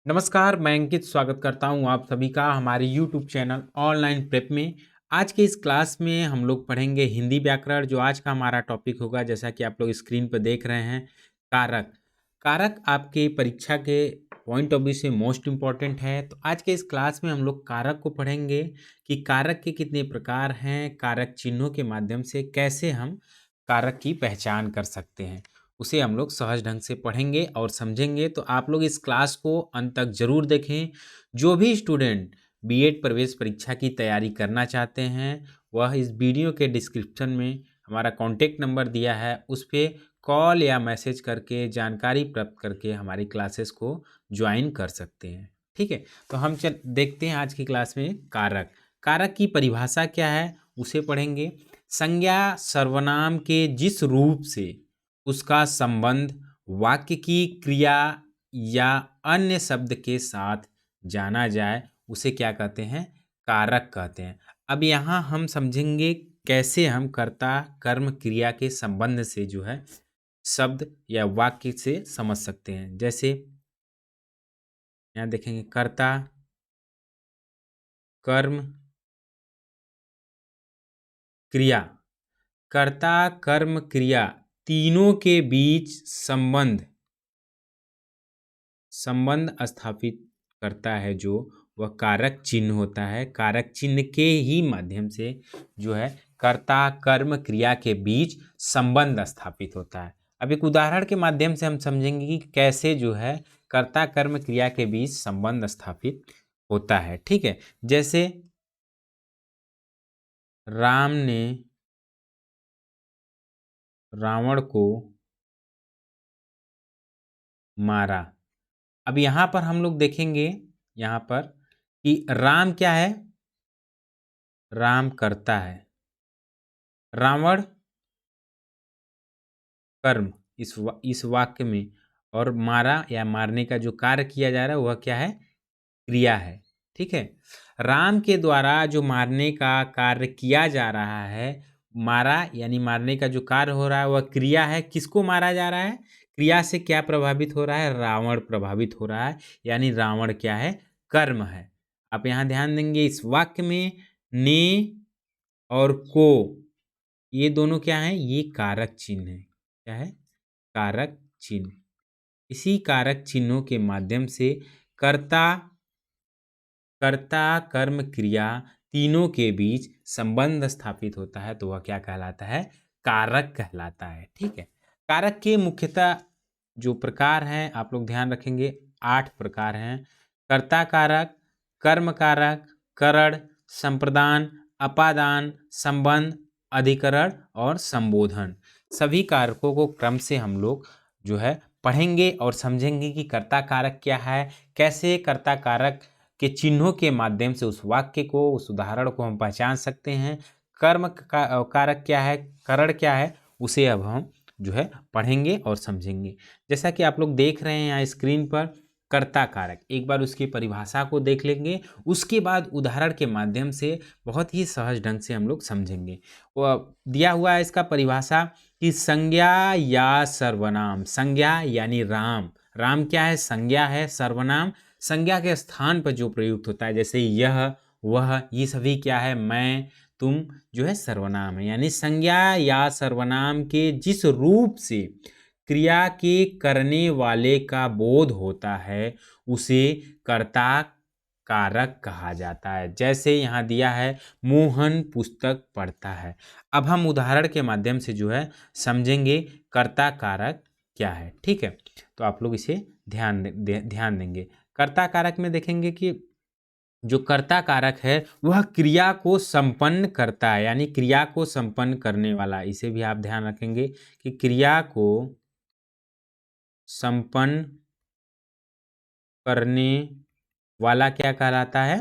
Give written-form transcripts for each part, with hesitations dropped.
नमस्कार, मैं अंकित स्वागत करता हूँ आप सभी का हमारे यूट्यूब चैनल ऑनलाइन प्रेप में। आज के इस क्लास में हम लोग पढ़ेंगे हिंदी व्याकरण। जो आज का हमारा टॉपिक होगा, जैसा कि आप लोग स्क्रीन पर देख रहे हैं, कारक। कारक आपके परीक्षा के पॉइंट ऑफ व्यू से मोस्ट इम्पॉर्टेंट है। तो आज के इस क्लास में हम लोग कारक को पढ़ेंगे कि कारक के कितने प्रकार हैं, कारक चिन्हों के माध्यम से कैसे हम कारक की पहचान कर सकते हैं, उसे हम लोग सहज ढंग से पढ़ेंगे और समझेंगे। तो आप लोग इस क्लास को अंत तक जरूर देखें। जो भी स्टूडेंट बीएड प्रवेश परीक्षा की तैयारी करना चाहते हैं, वह इस वीडियो के डिस्क्रिप्शन में हमारा कॉन्टेक्ट नंबर दिया है, उस पर कॉल या मैसेज करके जानकारी प्राप्त करके हमारी क्लासेस को ज्वाइन कर सकते हैं। ठीक है, तो हम देखते हैं आज की क्लास में कारक। कारक की परिभाषा क्या है उसे पढ़ेंगे। संज्ञा सर्वनाम के जिस रूप से उसका संबंध वाक्य की क्रिया या अन्य शब्द के साथ जाना जाए, उसे क्या कहते हैं? कारक कहते हैं। अब यहाँ हम समझेंगे कैसे हम कर्ता कर्म क्रिया के संबंध से जो है शब्द या वाक्य से समझ सकते हैं। जैसे यहाँ देखेंगे कर्ता कर्म क्रिया। कर्ता कर्म क्रिया तीनों के बीच संबंध स्थापित करता है, जो वह कारक चिन्ह होता है। कारक चिन्ह के ही माध्यम से जो है कर्ता कर्म क्रिया के बीच संबंध स्थापित होता है। अब एक उदाहरण के माध्यम से हम समझेंगे कि कैसे जो है कर्ता कर्म क्रिया के बीच संबंध स्थापित होता है। ठीक है, जैसे राम ने रावण को मारा। अब यहाँ पर हम लोग देखेंगे यहाँ पर कि राम क्या है? राम करता है, रावण कर्म इस वाक्य में, और मारा या मारने का जो कार्य किया जा रहा है वह क्या है? क्रिया है। ठीक है, राम के द्वारा जो मारने का कार्य किया जा रहा है, मारा यानी मारने का जो कार्य हो रहा है वह क्रिया है। किसको मारा जा रहा है? क्रिया से क्या प्रभावित हो रहा है? रावण प्रभावित हो रहा है, यानी रावण क्या है? कर्म है। आप यहाँ ध्यान देंगे इस वाक्य में ने और को, ये दोनों क्या है? ये कारक चिन्ह है। क्या है? कारक चिन्ह। इसी कारक चिन्हों के माध्यम से कर्ता कर्ता कर्म क्रिया तीनों के बीच संबंध स्थापित होता है, तो वह क्या कहलाता है? कारक कहलाता है। ठीक है, कारक के मुख्यतः जो प्रकार हैं आप लोग ध्यान रखेंगे, 8 प्रकार हैं। कर्ता कारक, कर्म कारक, करण, संप्रदान, अपादान, संबंध, अधिकरण और संबोधन। सभी कारकों को क्रम से हम लोग जो है पढ़ेंगे और समझेंगे कि कर्ता कारक क्या है, कैसे कर्ता कारक के चिन्हों के माध्यम से उस वाक्य को, उस उदाहरण को हम पहचान सकते हैं। कर्म का कारक क्या है, करण क्या है, उसे अब हम जो है पढ़ेंगे और समझेंगे। जैसा कि आप लोग देख रहे हैं यहाँ स्क्रीन पर कर्ता कारक, एक बार उसकी परिभाषा को देख लेंगे, उसके बाद उदाहरण के माध्यम से बहुत ही सहज ढंग से हम लोग समझेंगे। वो दिया हुआ है इसका परिभाषा कि संज्ञा या सर्वनाम। संज्ञा यानी राम, राम क्या है? संज्ञा है। सर्वनाम संज्ञा के स्थान पर जो प्रयुक्त होता है, जैसे यह वह, ये सभी क्या है? मैं तुम, जो है सर्वनाम है। यानी संज्ञा या सर्वनाम के जिस रूप से क्रिया के करने वाले का बोध होता है, उसे कर्ता कारक कहा जाता है। जैसे यहाँ दिया है मोहन पुस्तक पढ़ता है। अब हम उदाहरण के माध्यम से जो है समझेंगे कर्ता कारक क्या है। ठीक है, तो आप लोग इसे ध्यान देंगे। कर्ता कारक में देखेंगे कि जो कर्ता कारक है वह क्रिया को संपन्न करता है, यानी क्रिया को संपन्न करने वाला। इसे भी आप ध्यान रखेंगे कि क्रिया को संपन्न करने वाला क्या कहलाता है?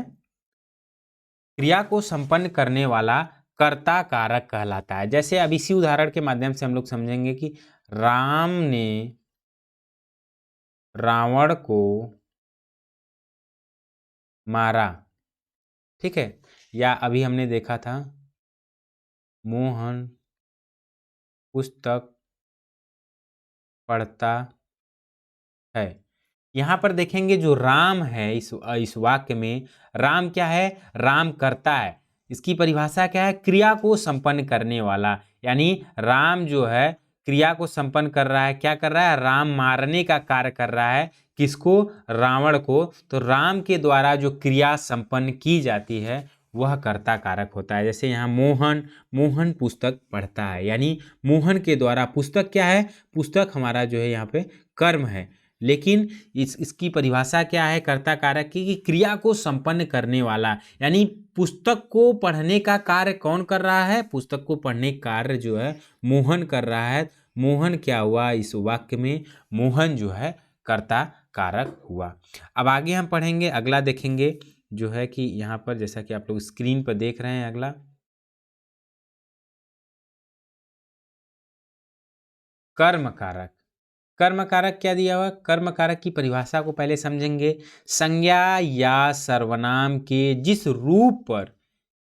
क्रिया को संपन्न करने वाला कर्ता कारक कहलाता है। जैसे अब इसी उदाहरण के माध्यम से हम लोग समझेंगे कि राम ने रावण को मारा। ठीक है, या अभी हमने देखा था मोहन पुस्तक पढ़ता है। यहाँ पर देखेंगे जो राम है इस वाक्य में, राम क्या है? राम कर्ता है। इसकी परिभाषा क्या है? क्रिया को संपन्न करने वाला। यानी राम जो है क्रिया को संपन्न कर रहा है। क्या कर रहा है? राम मारने का कार्य कर रहा है। किसको? रावण को। तो राम के द्वारा जो क्रिया संपन्न की जाती है वह कर्ता कारक होता है। जैसे यहाँ मोहन, मोहन पुस्तक पढ़ता है, यानी मोहन के द्वारा, पुस्तक क्या है? पुस्तक हमारा जो है यहाँ पे कर्म है, लेकिन इसकी परिभाषा क्या है कर्ता कारक की? कि क्रिया को संपन्न करने वाला। यानी पुस्तक को पढ़ने का कार्य कौन कर रहा है? पुस्तक को पढ़ने का कार्य जो है मोहन कर रहा है। मोहन क्या हुआ इस वाक्य में? मोहन जो है कर्ता कारक हुआ। अब आगे हम पढ़ेंगे, अगला देखेंगे जो है कि यहाँ पर जैसा कि आप लोग स्क्रीन पर देख रहे हैं, अगला कर्म कारक। कर्म कारक क्या दिया हुआ? कर्म कारक की परिभाषा को पहले समझेंगे। संज्ञा या सर्वनाम के जिस रूप पर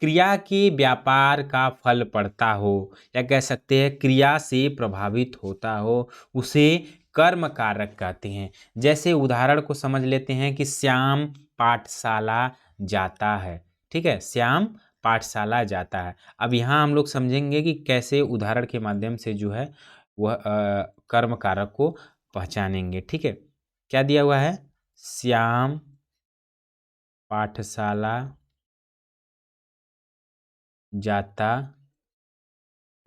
क्रिया के व्यापार का फल पड़ता हो, या कह सकते हैं क्रिया से प्रभावित होता हो, उसे कर्म कारक कहते हैं। जैसे उदाहरण को समझ लेते हैं कि श्याम पाठशाला जाता है। ठीक है, श्याम पाठशाला जाता है। अब यहाँ हम लोग समझेंगे कि कैसे उदाहरण के माध्यम से जो है वह कर्म कारक को पहचानेंगे। ठीक है, क्या दिया हुआ है? श्याम पाठशाला जाता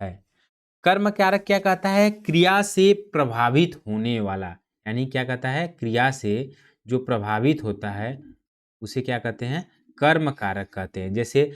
है। कर्म कारक क्या कहता है? क्रिया से प्रभावित होने वाला। यानी क्या कहता है? क्रिया से जो प्रभावित होता है उसे क्या कहते हैं? कर्म कारक कहते हैं। जैसे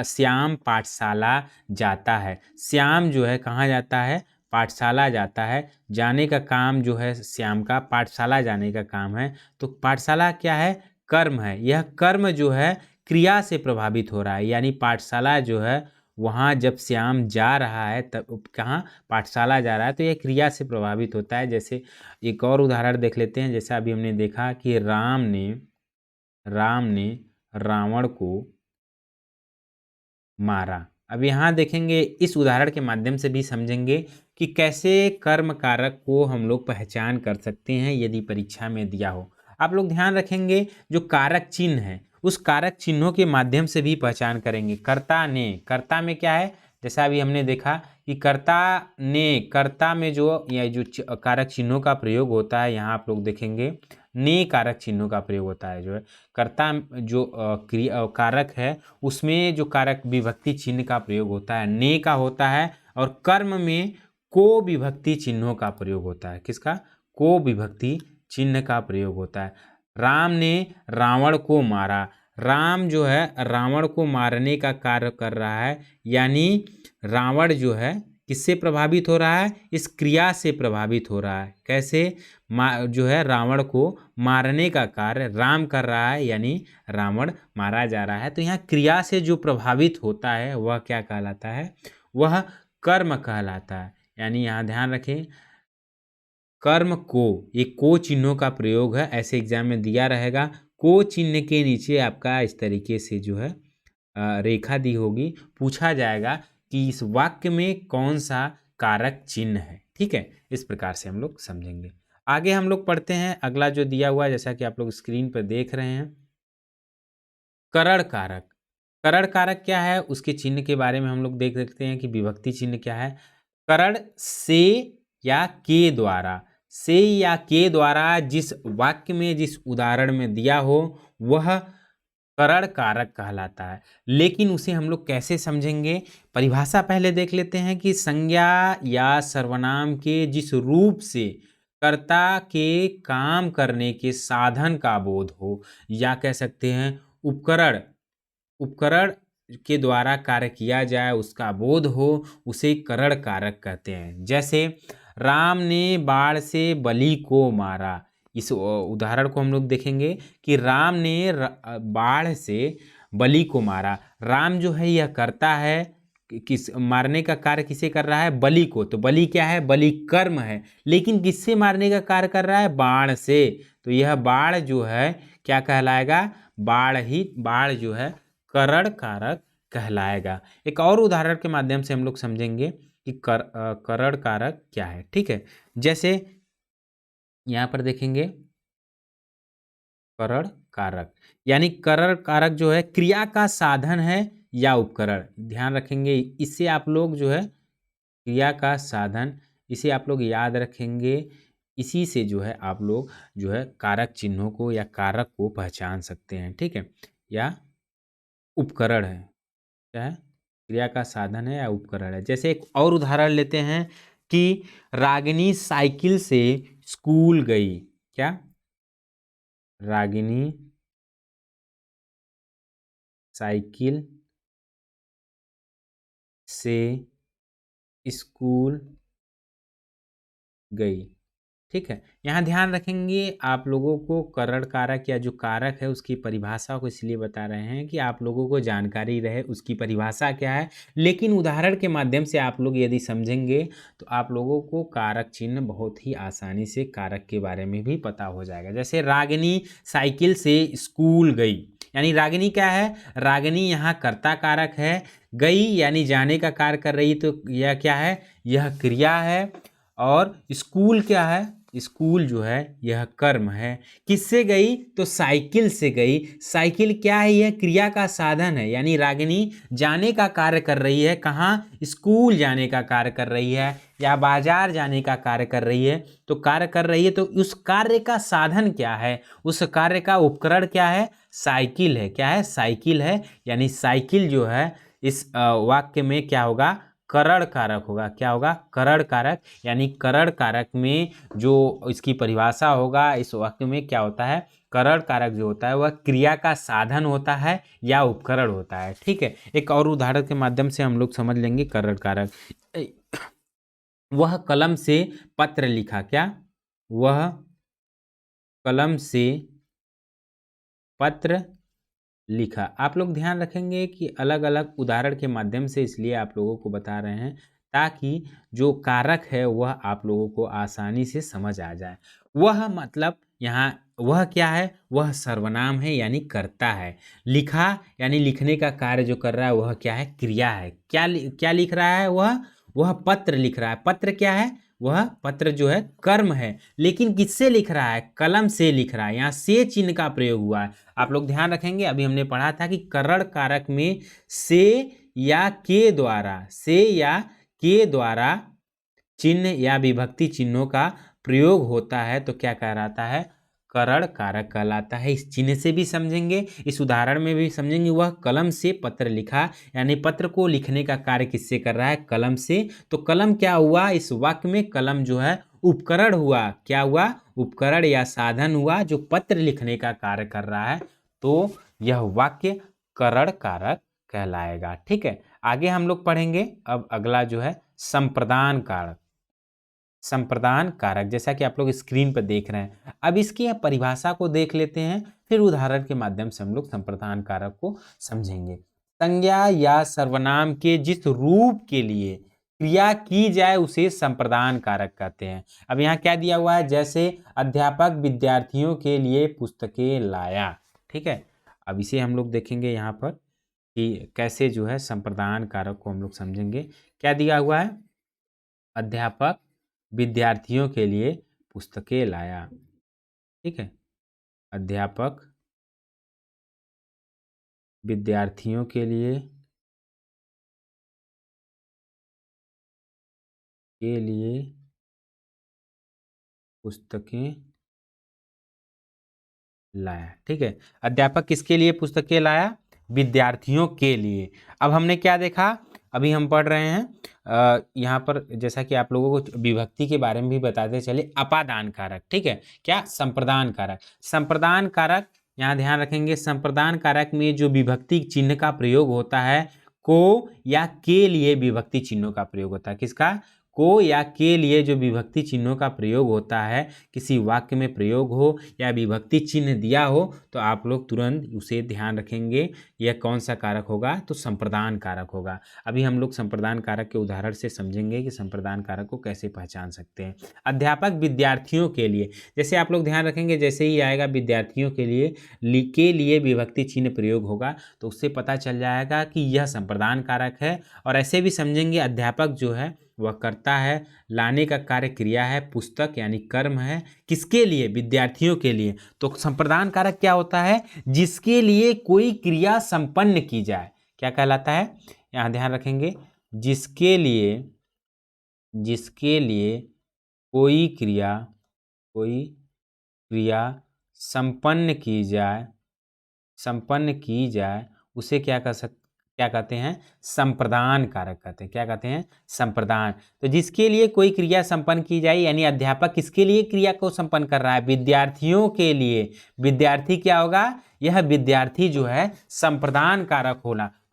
श्याम पाठशाला जाता है। श्याम जो है कहाँ जाता है? पाठशाला जाता है। जाने का काम जो है श्याम का, पाठशाला जाने का काम है। तो पाठशाला क्या है? कर्म है। यह कर्म जो है क्रिया से प्रभावित हो रहा है। यानी पाठशाला जो है वहाँ जब श्याम जा रहा है तब कहाँ? पाठशाला जा रहा है, तो यह क्रिया से प्रभावित होता है। जैसे एक और उदाहरण देख लेते हैं। जैसा अभी हमने देखा कि राम ने रावण को मारा। अब यहाँ देखेंगे, इस उदाहरण के माध्यम से भी समझेंगे कि कैसे कर्म कारक को हम लोग पहचान कर सकते हैं यदि परीक्षा में दिया हो। आप लोग ध्यान रखेंगे जो कारक चिन्ह है उस कारक चिन्हों के माध्यम से भी पहचान करेंगे। कर्ता ने, कर्ता में क्या है? जैसा अभी हमने देखा कि कर्ता ने, कर्ता में जो या जो कारक चिन्हों का प्रयोग होता है, यहाँ आप लोग देखेंगे ने कारक चिन्हों का प्रयोग होता है। जो है कर्ता जो क्रिया कारक है उसमें जो कारक विभक्ति चिन्ह का प्रयोग होता है ने का होता है, और कर्म में को विभक्ति चिन्हों का प्रयोग होता है। किसका? को विभक्ति चिन्ह का प्रयोग होता है। राम ने रावण को मारा। राम जो है रावण को मारने का कार्य कर रहा है। यानी रावण जो है किससे प्रभावित हो रहा है? इस क्रिया से प्रभावित हो रहा है। कैसे? जो है रावण को मारने का कार्य राम कर रहा है, यानी रावण मारा जा रहा है। तो यहाँ क्रिया से जो प्रभावित होता है वह क्या कहलाता है? वह कर्म कहलाता है। यानी यहाँ ध्यान रखें, कर्म को, ये को चिन्हों का प्रयोग है। ऐसे एग्जाम में दिया रहेगा, को चिन्ह के नीचे आपका इस तरीके से जो है रेखा दी होगी। पूछा जाएगा कि इस वाक्य में कौन सा कारक चिन्ह है। ठीक है, इस प्रकार से हम लोग समझेंगे। आगे हम लोग पढ़ते हैं अगला जो दिया हुआ है, जैसा कि आप लोग स्क्रीन पर देख रहे हैं, करण कारक। करण कारक क्या है उसके चिन्ह के बारे में हम लोग देख सकते हैं कि विभक्ति चिन्ह क्या है। करण से या के द्वारा, से या के द्वारा जिस वाक्य में, जिस उदाहरण में दिया हो वह करण कारक कहलाता है। लेकिन उसे हम लोग कैसे समझेंगे? परिभाषा पहले देख लेते हैं कि संज्ञा या सर्वनाम के जिस रूप से कर्ता के काम करने के साधन का बोध हो, या कह सकते हैं उपकरण, उपकरण के द्वारा कार्य किया जाए उसका बोध हो, उसे करण कारक कहते हैं। जैसे राम ने बाण से बलि को मारा। इस उदाहरण को हम लोग देखेंगे कि राम ने बाण से बलि को मारा। राम जो है यह करता है, किस मारने का कार्य किसे कर रहा है? बलि को। तो बलि क्या है? बलि कर्म है। लेकिन किससे मारने का कार्य कर रहा है? बाण से। तो यह बाण जो है क्या कहलाएगा? बाण ही, बाण जो है करण कारक कहलाएगा। एक और उदाहरण के माध्यम से हम लोग समझेंगे कि करण कारक क्या है। ठीक है, जैसे यहाँ पर देखेंगे करण कारक, यानी करण कारक जो है क्रिया का साधन है या उपकरण, ध्यान रखेंगे। इससे आप लोग जो है क्रिया का साधन, इसे आप लोग याद रखेंगे। इसी से जो है आप लोग जो है कारक चिन्हों को या कारक को पहचान सकते हैं, ठीक है। या उपकरण है, क्या है, क्रिया का साधन है या उपकरण है। जैसे एक और उदाहरण लेते हैं कि रागिनी साइकिल से स्कूल गई। क्या, रागिनी साइकिल से स्कूल गई, ठीक है। यहाँ ध्यान रखेंगे आप लोगों को करण कारक या जो कारक है उसकी परिभाषा को इसलिए बता रहे हैं कि आप लोगों को जानकारी रहे उसकी परिभाषा क्या है। लेकिन उदाहरण के माध्यम से आप लोग यदि समझेंगे तो आप लोगों को कारक चिन्ह बहुत ही आसानी से कारक के बारे में भी पता हो जाएगा। जैसे रागिनी साइकिल से स्कूल गई, यानी रागिनी क्या है, रागिनी यहाँ कर्ता कारक है, गई यानी जाने का कार्य कर रही, तो यह क्या है, यह क्रिया है। और स्कूल क्या है, स्कूल जो है यह कर्म है। किससे गई, तो साइकिल से गई। साइकिल क्या है, यह क्रिया का साधन है, यानी रागिनी जाने का कार्य कर रही है। कहाँ, स्कूल जाने का कार्य कर रही है या बाजार जाने का कार्य कर रही है। तो कार्य कर रही है तो उस कार्य का साधन क्या है, उस कार्य का उपकरण क्या है, साइकिल है। क्या है, साइकिल है। यानी साइकिल जो है इस वाक्य में क्या होगा, करण कारक होगा। क्या होगा, करण कारक। यानी करण कारक में जो इसकी परिभाषा होगा इस वाक्य में क्या होता है, करण कारक जो होता है वह क्रिया का साधन होता है या उपकरण होता है, ठीक है। एक और उदाहरण के माध्यम से हम लोग समझ लेंगे करण कारक। वह कलम से पत्र लिखा। क्या, वह कलम से पत्र लिखा। आप लोग ध्यान रखेंगे कि अलग अलग उदाहरण के माध्यम से इसलिए आप लोगों को बता रहे हैं ताकि जो कारक है वह आप लोगों को आसानी से समझ आ जाए। वह मतलब यहाँ वह क्या है, वह सर्वनाम है यानी कर्ता है। लिखा यानी लिखने का कार्य जो कर रहा है वह क्या है, क्रिया है। क्या लिख रहा है वह पत्र लिख रहा है। पत्र क्या है, वह पत्र जो है कर्म है। लेकिन किससे लिख रहा है, कलम से लिख रहा है। यहाँ से चिन्ह का प्रयोग हुआ है। आप लोग ध्यान रखेंगे, अभी हमने पढ़ा था कि करण कारक में से या के द्वारा, से या के द्वारा चिन्ह या विभक्ति चिन्हों का प्रयोग होता है तो क्या कहलाता है, करण कारक कहलाता है। इस चिन्ह से भी समझेंगे, इस उदाहरण में भी समझेंगे। वह कलम से पत्र लिखा, यानी पत्र को लिखने का कार्य किससे कर रहा है, कलम से। तो कलम क्या हुआ, इस वाक्य में कलम जो है उपकरण हुआ। क्या हुआ, उपकरण या साधन हुआ जो पत्र लिखने का कार्य कर रहा है। तो यह वाक्य करण कारक कहलाएगा, ठीक है। आगे हम लोग पढ़ेंगे अब अगला जो है संप्रदान कारक। संप्रदान कारक, जैसा कि आप लोग स्क्रीन पर देख रहे हैं। अब इसकी परिभाषा को देख लेते हैं, फिर उदाहरण के माध्यम से हम लोग संप्रदान कारक को समझेंगे। संज्ञा या सर्वनाम के जिस रूप के लिए क्रिया की जाए उसे संप्रदान कारक कहते हैं। अब यहाँ क्या दिया हुआ है, जैसे अध्यापक विद्यार्थियों के लिए पुस्तकें लाया, ठीक है। अब इसे हम लोग देखेंगे यहाँ पर कि कैसे जो है संप्रदान कारक को हम लोग समझेंगे। क्या दिया हुआ है, अध्यापक विद्यार्थियों के लिए पुस्तकें लाया, ठीक है। अध्यापक विद्यार्थियों के लिए पुस्तकें लाया, ठीक है। अध्यापक किसके लिए पुस्तकें लाया, विद्यार्थियों के लिए। अब हमने क्या देखा, अभी हम पढ़ रहे हैं यहाँ पर, जैसा कि आप लोगों को विभक्ति के बारे में भी बताते चले, अपादान कारक, ठीक है। क्या, संप्रदान कारक। संप्रदान कारक, यहाँ ध्यान रखेंगे, संप्रदान कारक में जो विभक्ति चिन्ह का प्रयोग होता है, को या के लिए विभक्ति चिन्हों का प्रयोग होता है। किसका, को या के लिए जो विभक्ति चिन्हों का प्रयोग होता है, किसी वाक्य में प्रयोग हो या विभक्ति चिन्ह दिया हो तो आप लोग तुरंत उसे ध्यान रखेंगे, यह कौन सा कारक होगा, तो संप्रदान कारक होगा। अभी हम लोग संप्रदान कारक के उदाहरण से समझेंगे कि संप्रदान कारक को कैसे पहचान सकते हैं। अध्यापक विद्यार्थियों के लिए, जैसे आप लोग ध्यान रखेंगे, जैसे ही आएगा विद्यार्थियों के लिए विभक्ति चिन्ह प्रयोग होगा तो उससे पता चल जाएगा कि यह संप्रदान कारक है। और ऐसे भी समझेंगे, अध्यापक जो है वह करता है, लाने का कार्य क्रिया है, पुस्तक यानी कर्म है, किसके लिए? विद्यार्थियों के लिए। तो संप्रदान कारक क्या होता है? जिसके लिए कोई क्रिया संपन्न की जाए, क्या कहलाता है? यहाँ ध्यान रखेंगे, जिसके लिए कोई क्रिया संपन्न की जाए उसे क्या कहते हैं? संप्रदान कारक कहते हैं। क्या कहते हैं? संप्रदान। तो जिसके लिए कोई क्रिया संपन्न की जाए, यानी अध्यापक किसके लिए क्रिया को संपन्न कर रहा है? विद्यार्थियों के लिए। विद्यार्थी क्या होगा? यह विद्यार्थी जो है संप्रदान कारक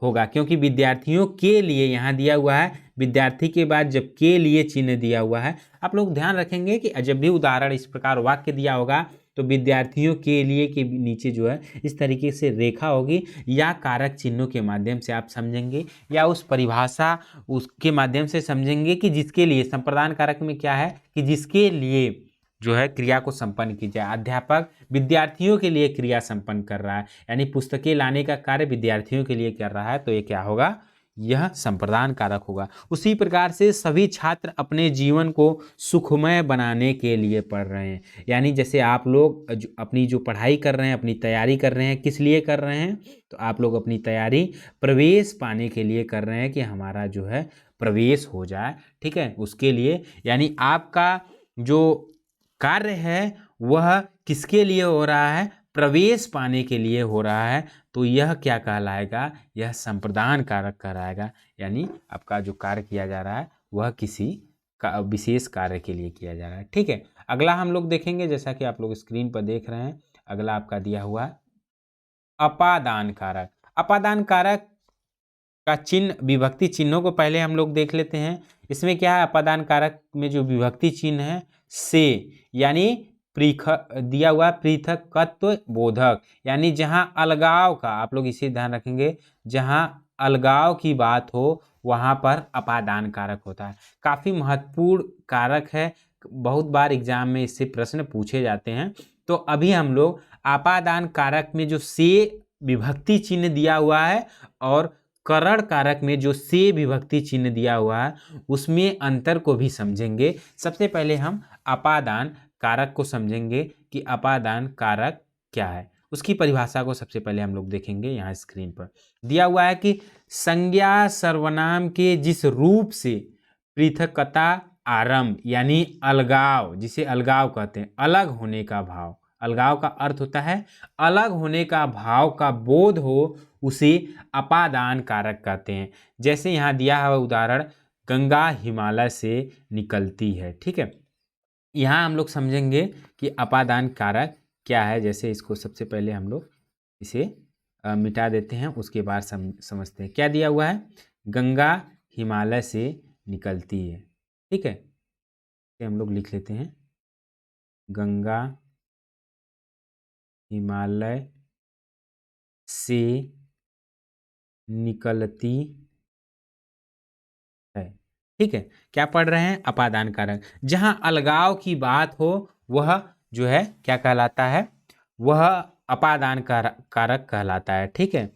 होगा, क्योंकि विद्यार्थियों के लिए यहाँ दिया हुआ है, विद्यार्थी के बाद जब के लिए चिन्ह दिया हुआ है। आप लोग ध्यान रखेंगे कि जब भी उदाहरण इस प्रकार वाक्य दिया होगा तो विद्यार्थियों के लिए के नीचे जो है इस तरीके से रेखा होगी, या कारक चिन्हों के माध्यम से आप समझेंगे, या उस परिभाषा उसके माध्यम से समझेंगे कि जिसके लिए। संप्रदान कारक में क्या है कि जिसके लिए जो है क्रिया को संपन्न की जाए। अध्यापक विद्यार्थियों के लिए क्रिया संपन्न कर रहा है, यानी पुस्तकें लाने का कार्य विद्यार्थियों के लिए कर रहा है, तो ये क्या होगा? यह संप्रदान कारक होगा। उसी प्रकार से सभी छात्र अपने जीवन को सुखमय बनाने के लिए पढ़ रहे हैं, यानी जैसे आप लोग अपनी जो पढ़ाई कर रहे हैं, अपनी तैयारी कर रहे हैं, किस लिए कर रहे हैं? तो आप लोग अपनी तैयारी प्रवेश पाने के लिए कर रहे हैं कि हमारा जो है प्रवेश हो जाए, ठीक है, उसके लिए। यानी आपका जो कार्य है वह किसके लिए हो रहा है? प्रवेश पाने के लिए हो रहा है। तो यह क्या कहलाएगा? यह संप्रदान कारक कहलाएगा, यानी आपका जो कार्य किया जा रहा है वह किसी का विशेष कार्य के लिए किया जा रहा है, ठीक है। अगला हम लोग देखेंगे, जैसा कि आप लोग स्क्रीन पर देख रहे हैं, अगला आपका दिया हुआ है अपादान कारक। अपादान कारक का चिन्ह, विभक्ति चिन्हों को पहले हम लोग देख लेते हैं। इसमें क्या है? अपादान कारक में जो विभक्ति चिन्ह है से, यानी दिया हुआ पृथकत्व बोधक, यानी जहां अलगाव का, आप लोग इसे ध्यान रखेंगे, जहां अलगाव की बात हो वहां पर अपादान कारक होता है। काफी महत्वपूर्ण कारक है, बहुत बार एग्जाम में इससे प्रश्न पूछे जाते हैं। तो अभी हम लोग अपादान कारक में जो से विभक्ति चिन्ह दिया हुआ है और करण कारक में जो से विभक्ति चिन्ह दिया हुआ है उसमें अंतर को भी समझेंगे। सबसे पहले हम अपादान कारक को समझेंगे कि अपादान कारक क्या है, उसकी परिभाषा को सबसे पहले हम लोग देखेंगे। यहाँ स्क्रीन पर दिया हुआ है कि संज्ञा सर्वनाम के जिस रूप से पृथकता आरंभ, यानी अलगाव, जिसे अलगाव कहते हैं, अलग होने का भाव, अलगाव का अर्थ होता है अलग होने का भाव का बोध हो, उसे अपादान कारक कहते हैं। जैसे यहाँ दिया हुआ उदाहरण, गंगा हिमालय से निकलती है, ठीक है। यहाँ हम लोग समझेंगे कि अपादान कारक क्या है। जैसे इसको सबसे पहले हम लोग इसे मिटा देते हैं, उसके बाद समझते हैं। क्या दिया हुआ है? गंगा हिमालय से निकलती है, ठीक है। तो हम लोग लिख लेते हैं, गंगा हिमालय से निकलती है, ठीक है। क्या पढ़ रहे हैं? अपादान कारक। जहां अलगाव की बात हो वह जो है क्या कहलाता है? वह अपादान कारक कहलाता है, ठीक है।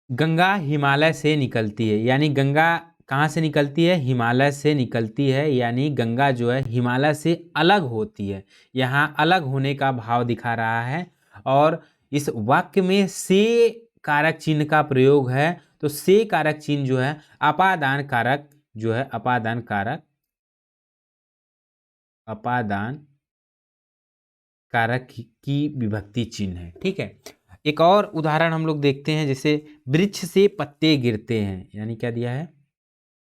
गंगा हिमालय से निकलती है, यानी गंगा कहाँ से निकलती है? हिमालय से निकलती है, यानी गंगा जो है हिमालय से अलग होती है। यहाँ अलग होने का भाव दिखा रहा है, और इस वाक्य में से कारक चिन्ह का प्रयोग है। तो से कारक चिन्ह जो है अपादान कारक जो है, अपादान कारक की विभक्ति चिन्ह है, ठीक है। एक और उदाहरण हम लोग देखते हैं, जैसे वृक्ष से पत्ते गिरते हैं, यानी क्या दिया है?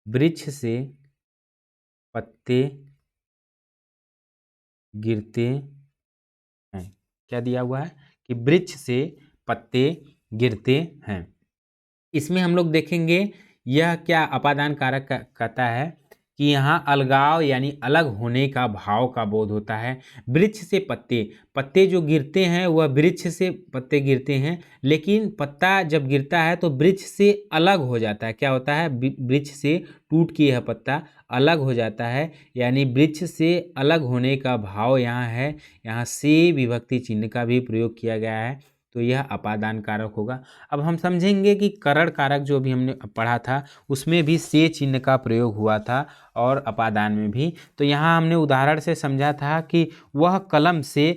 वृक्ष से पत्ते गिरते हैं। क्या दिया हुआ है कि वृक्ष से पत्ते गिरते हैं। इसमें हम लोग देखेंगे यह क्या अपादान कारक कहता है कि यहाँ अलगाव यानी अलग होने का भाव का बोध होता है। वृक्ष से पत्ते जो गिरते हैं वह वृक्ष से पत्ते गिरते हैं, लेकिन पत्ता जब गिरता है तो वृक्ष से अलग हो जाता है। क्या होता है? वृक्ष से टूट के यह पत्ता अलग हो जाता है, यानी वृक्ष से अलग होने का भाव यहाँ है। यहाँ से विभक्ति चिन्ह का भी प्रयोग किया गया है। तो यह अपादान कारक होगा। अब हम समझेंगे कि करण कारक जो भी हमने पढ़ा था उसमें भी से चिन्ह का प्रयोग हुआ था और अपादान में भी। तो यहाँ हमने उदाहरण से समझा था कि वह कलम से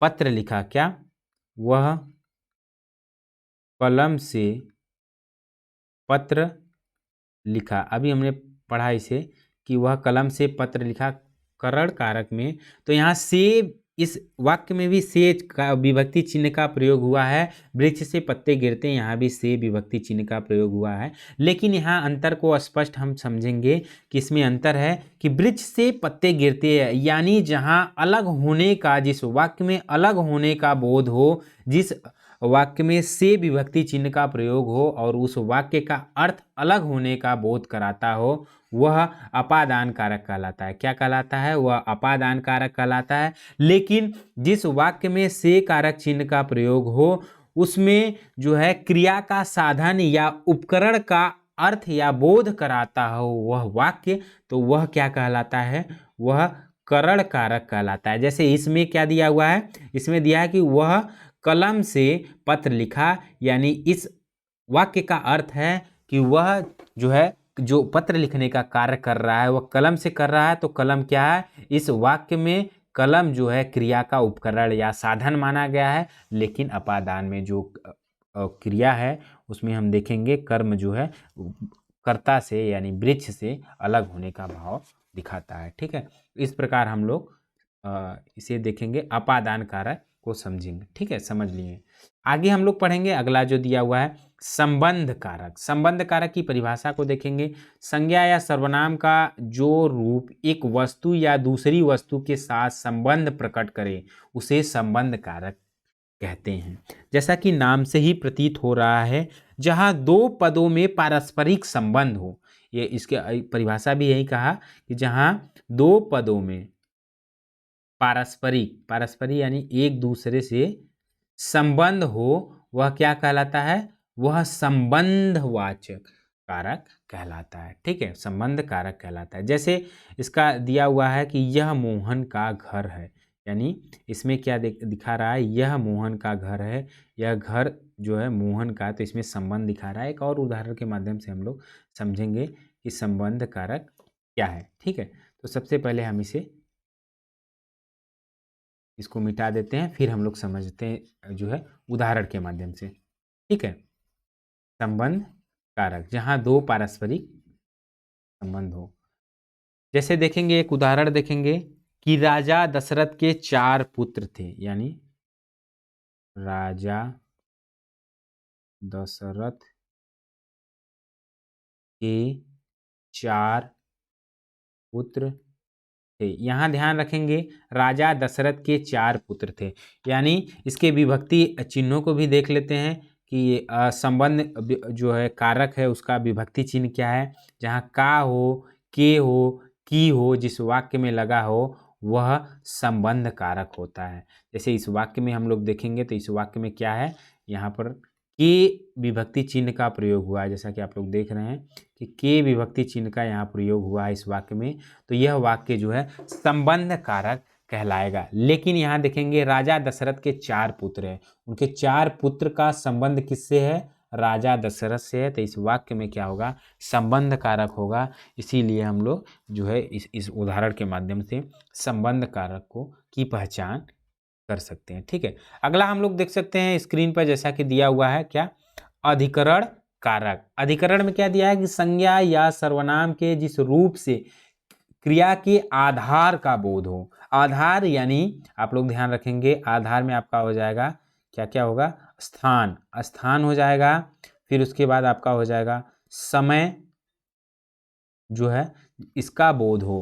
पत्र लिखा। क्या? वह कलम से पत्र लिखा। अभी हमने पढ़ा इसे कि वह कलम से पत्र लिखा करण कारक में। तो यहाँ से इस वाक्य में भी से का विभक्ति चिन्ह का प्रयोग हुआ है। वृक्ष से पत्ते गिरते हैं, यहाँ भी से विभक्ति चिन्ह का प्रयोग हुआ है। लेकिन यहाँ अंतर को स्पष्ट हम समझेंगे कि इसमें अंतर है कि वृक्ष से पत्ते गिरते हैं यानी जहाँ अलग होने का, जिस वाक्य में अलग होने का बोध हो, जिस वाक्य में से विभक्ति चिन्ह का प्रयोग हो और उस वाक्य का अर्थ अलग होने का बोध कराता हो, वह अपादान कारक कहलाता है। क्या कहलाता है? वह अपादान कारक कहलाता है। लेकिन जिस वाक्य में से कारक चिन्ह का प्रयोग हो उसमें जो है क्रिया का साधन या उपकरण का अर्थ या बोध कराता हो वह वाक्य, तो वह क्या कहलाता है? वह करण कारक कहलाता है। जैसे इसमें क्या दिया हुआ है? इसमें दिया है कि वह कलम से पत्र लिखा, यानी इस वाक्य का अर्थ है कि वह जो है जो पत्र लिखने का कार्य कर रहा है वह कलम से कर रहा है। तो कलम क्या है? इस वाक्य में कलम जो है क्रिया का उपकरण या साधन माना गया है। लेकिन अपादान में जो क्रिया है उसमें हम देखेंगे कर्म जो है कर्ता से यानी वृक्ष से अलग होने का भाव दिखाता है। ठीक है, इस प्रकार हम लोग इसे देखेंगे, अपादान कारक को समझेंगे। ठीक है, समझ लिए। आगे हम लोग पढ़ेंगे अगला जो दिया हुआ है संबंध कारक। संबंध कारक की परिभाषा को देखेंगे। संज्ञा या सर्वनाम का जो रूप एक वस्तु या दूसरी वस्तु के साथ संबंध प्रकट करे उसे संबंध कारक कहते हैं। जैसा कि नाम से ही प्रतीत हो रहा है, जहां दो पदों में पारस्परिक संबंध हो। ये इसके परिभाषा भी यही कहा कि जहां दो पदों में पारस्परिक यानी एक दूसरे से संबंध हो, वह क्या कहलाता है? वह संबंधवाचक कारक कहलाता है। ठीक है, संबंध कारक कहलाता है। जैसे इसका दिया हुआ है कि यह मोहन का घर है, यानी इसमें क्या दिखा रहा है? यह मोहन का घर है, यह घर जो है मोहन का, तो इसमें संबंध दिखा रहा है। एक और उदाहरण के माध्यम से हम लोग समझेंगे कि संबंध कारक क्या है। ठीक है, तो सबसे पहले हम इसको मिटा देते हैं, फिर हम लोग समझते हैं जो है उदाहरण के माध्यम से। ठीक है, संबंध कारक जहां दो पारस्परिक संबंध हो। जैसे देखेंगे, एक उदाहरण देखेंगे कि राजा दशरथ के 4 पुत्र थे, यानी राजा दशरथ के 4 पुत्र थे। यहाँ ध्यान रखेंगे राजा दशरथ के 4 पुत्र थे, यानी इसके विभक्ति चिन्हों को भी देख लेते हैं कि संबंध जो है कारक है उसका विभक्ति चिन्ह क्या है। जहाँ का हो, के हो, की हो, जिस वाक्य में लगा हो वह संबंध कारक होता है। जैसे इस वाक्य में हम लोग देखेंगे तो इस वाक्य में क्या है? यहाँ पर के विभक्ति चिन्ह का प्रयोग हुआ है। जैसा कि आप लोग देख रहे हैं कि के विभक्ति चिन्ह का यहाँ प्रयोग हुआ है इस वाक्य में, तो यह वाक्य जो है संबंध कारक कहलाएगा। लेकिन यहाँ देखेंगे राजा दशरथ के 4 पुत्र हैं, उनके 4 पुत्र का संबंध किससे है? राजा दशरथ से है। तो इस वाक्य में क्या होगा? संबंध कारक होगा। इसीलिए हम लोग जो है इस उदाहरण के माध्यम से संबंध कारक को की पहचान कर सकते हैं। ठीक है, अगला हम लोग देख सकते हैं स्क्रीन पर, जैसा कि दिया हुआ है क्या? अधिकरण कारक। अधिकरण में क्या दिया है कि संज्ञा या सर्वनाम के जिस रूप से क्रिया के आधार का बोध हो। आधार यानी आप लोग ध्यान रखेंगे, आधार में आपका हो जाएगा क्या क्या होगा? स्थान, स्थान हो जाएगा। फिर उसके बाद आपका हो जाएगा समय जो है इसका बोध हो।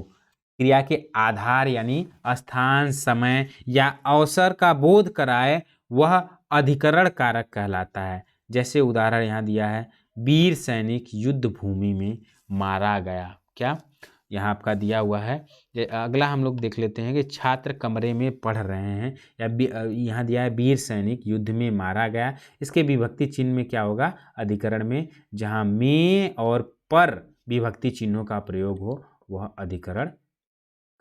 क्रिया के आधार यानी स्थान, समय या अवसर का बोध कराए वह अधिकरण कारक कहलाता है। जैसे उदाहरण यहाँ दिया है, वीर सैनिक युद्ध भूमि में मारा गया। क्या यहाँ आपका दिया हुआ है? अगला हम लोग देख लेते हैं कि छात्र कमरे में पढ़ रहे हैं, या यहाँ दिया है वीर सैनिक युद्ध में मारा गया। इसके विभक्ति चिन्ह में क्या होगा? अधिकरण में जहाँ में और पर विभक्ति चिन्हों का प्रयोग हो वह अधिकरण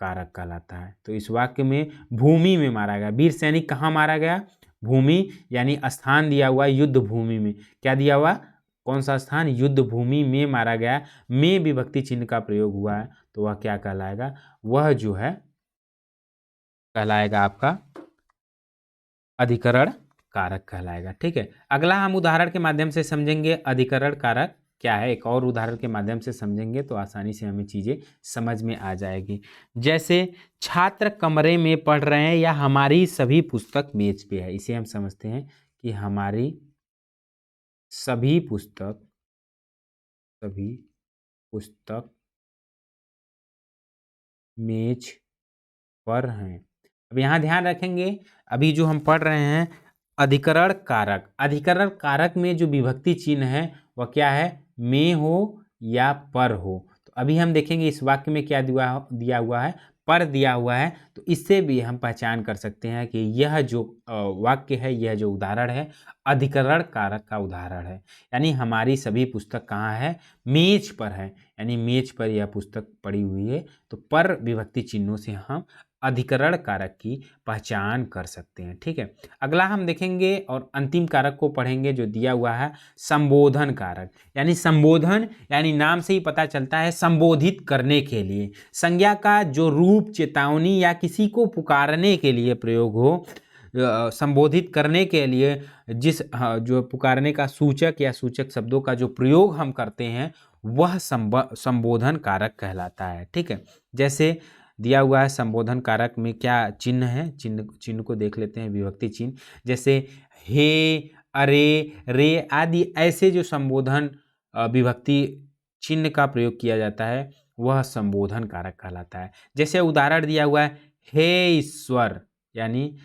कारक कहलाता है। तो इस वाक्य में भूमि में मारा गया, वीर सैनिक कहाँ मारा गया? भूमि यानी स्थान दिया हुआ युद्ध भूमि में, क्या दिया हुआ, कौन सा स्थान, युद्ध भूमि में मारा गया, में विभक्ति चिन्ह का प्रयोग हुआ है, तो वह क्या कहलाएगा, वह जो है कहलाएगा आपका अधिकरण कारक कहलाएगा। ठीक है, अगला हम उदाहरण के माध्यम से समझेंगे अधिकरण कारक क्या है। एक और उदाहरण के माध्यम से समझेंगे तो आसानी से हमें चीज़ें समझ में आ जाएगी। जैसे छात्र कमरे में पढ़ रहे हैं या हमारी सभी पुस्तक मेज पे है, इसे हम समझते हैं कि हमारी सभी पुस्तक मेज पर हैं। अब यहाँ ध्यान रखेंगे, अभी जो हम पढ़ रहे हैं अधिकरण कारक, अधिकरण कारक में जो विभक्ति चिन्ह है वह क्या है, में हो या पर हो। तो अभी हम देखेंगे इस वाक्य में क्या दिया हुआ है, पर दिया हुआ है, तो इससे भी हम पहचान कर सकते हैं कि यह जो वाक्य है, यह जो उदाहरण है अधिकरण कारक का उदाहरण है। यानी हमारी सभी पुस्तक कहाँ है, मेज पर है, यानी मेज पर यह पुस्तक पड़ी हुई है, तो पर विभक्ति चिन्हों से हम अधिकरण कारक की पहचान कर सकते हैं। ठीक है, अगला हम देखेंगे और अंतिम कारक को पढ़ेंगे जो दिया हुआ है संबोधन कारक। यानी संबोधन यानी नाम से ही पता चलता है संबोधित करने के लिए, संज्ञा का जो रूप चेतावनी या किसी को पुकारने के लिए प्रयोग हो, संबोधित करने के लिए जिस जो पुकारने का सूचक या सूचक शब्दों का जो प्रयोग हम करते हैं वह संबोधन कारक कहलाता है। ठीक है, जैसे दिया हुआ है संबोधन कारक में क्या चिन्ह है, चिन्ह को देख लेते हैं, विभक्ति चिन्ह, जैसे हे, अरे, रे आदि ऐसे जो संबोधन विभक्ति चिन्ह का प्रयोग किया जाता है वह संबोधन कारक कहलाता है। जैसे उदाहरण दिया हुआ है हे ईश्वर, यानी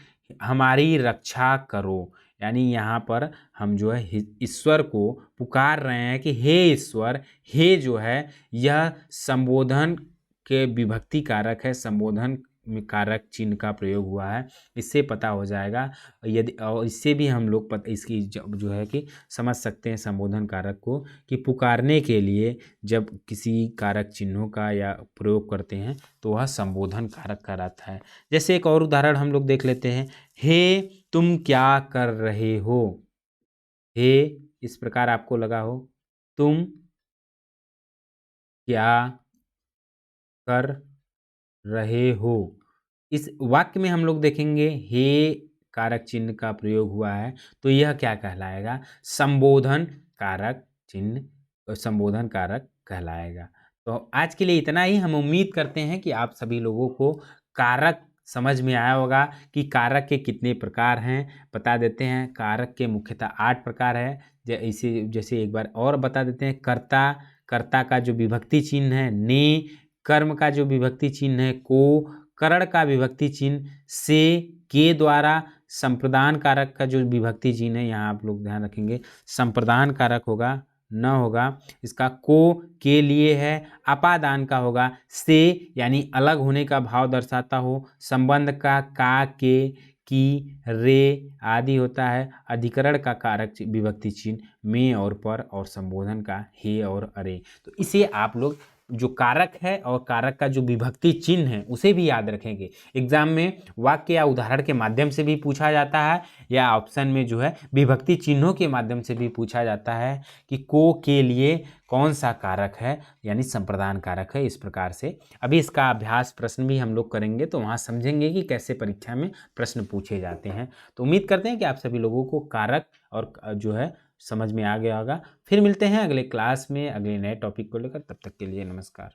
हमारी रक्षा करो, यानी यहाँ पर हम जो है ईश्वर को पुकार रहे हैं कि हे ईश्वर, हे जो है यह संबोधन के विभक्ति कारक है, संबोधन में कारक चिन्ह का प्रयोग हुआ है, इससे पता हो जाएगा। यदि और इससे भी हम लोग इसकी जो है कि समझ सकते हैं संबोधन कारक को, कि पुकारने के लिए जब किसी कारक चिन्हों का या प्रयोग करते हैं तो वह संबोधन कारक कहलाता है। जैसे एक और उदाहरण हम लोग देख लेते हैं, हे तुम क्या कर रहे हो, हे इस प्रकार आपको लगा हो, तुम क्या कर रहे हो, इस वाक्य में हम लोग देखेंगे हे कारक चिन्ह का प्रयोग हुआ है, तो यह क्या कहलाएगा, संबोधन कारक चिन्ह, संबोधन कारक कहलाएगा। तो आज के लिए इतना ही। हम उम्मीद करते हैं कि आप सभी लोगों को कारक समझ में आया होगा कि कारक के कितने प्रकार हैं। बता देते हैं, कारक के मुख्यतः 8 प्रकार है। जैसे एक बार और बता देते हैं, कर्ता, कर्ता का जो विभक्ति चिन्ह है ने, कर्म का जो विभक्ति चिन्ह है को, करण का विभक्ति चिन्ह से, के द्वारा, संप्रदान कारक का जो विभक्ति चिन्ह है, यहाँ आप लोग ध्यान रखेंगे संप्रदान कारक होगा, न होगा, इसका को के लिए है, अपादान का होगा, से यानी अलग होने का भाव दर्शाता हो, संबंध का के, की, रे आदि होता है, अधिकरण का कारक विभक्ति चिन्ह में और पर, और संबोधन का हे और अरे। तो इसे आप लोग जो कारक है और कारक का जो विभक्ति चिन्ह है उसे भी याद रखेंगे। एग्जाम में वाक्य या उदाहरण के माध्यम से भी पूछा जाता है, या ऑप्शन में जो है विभक्ति चिन्हों के माध्यम से भी पूछा जाता है कि को के लिए कौन सा कारक है, यानी संप्रदान कारक है। इस प्रकार से अभी इसका अभ्यास प्रश्न भी हम लोग करेंगे, तो वहाँ समझेंगे कि कैसे परीक्षा में प्रश्न पूछे जाते हैं। तो उम्मीद करते हैं कि आप सभी लोगों को कारक और जो है समझ में आ गया होगा। फिर मिलते हैं अगले क्लास में अगले नए टॉपिक को लेकर, तब तक के लिए नमस्कार।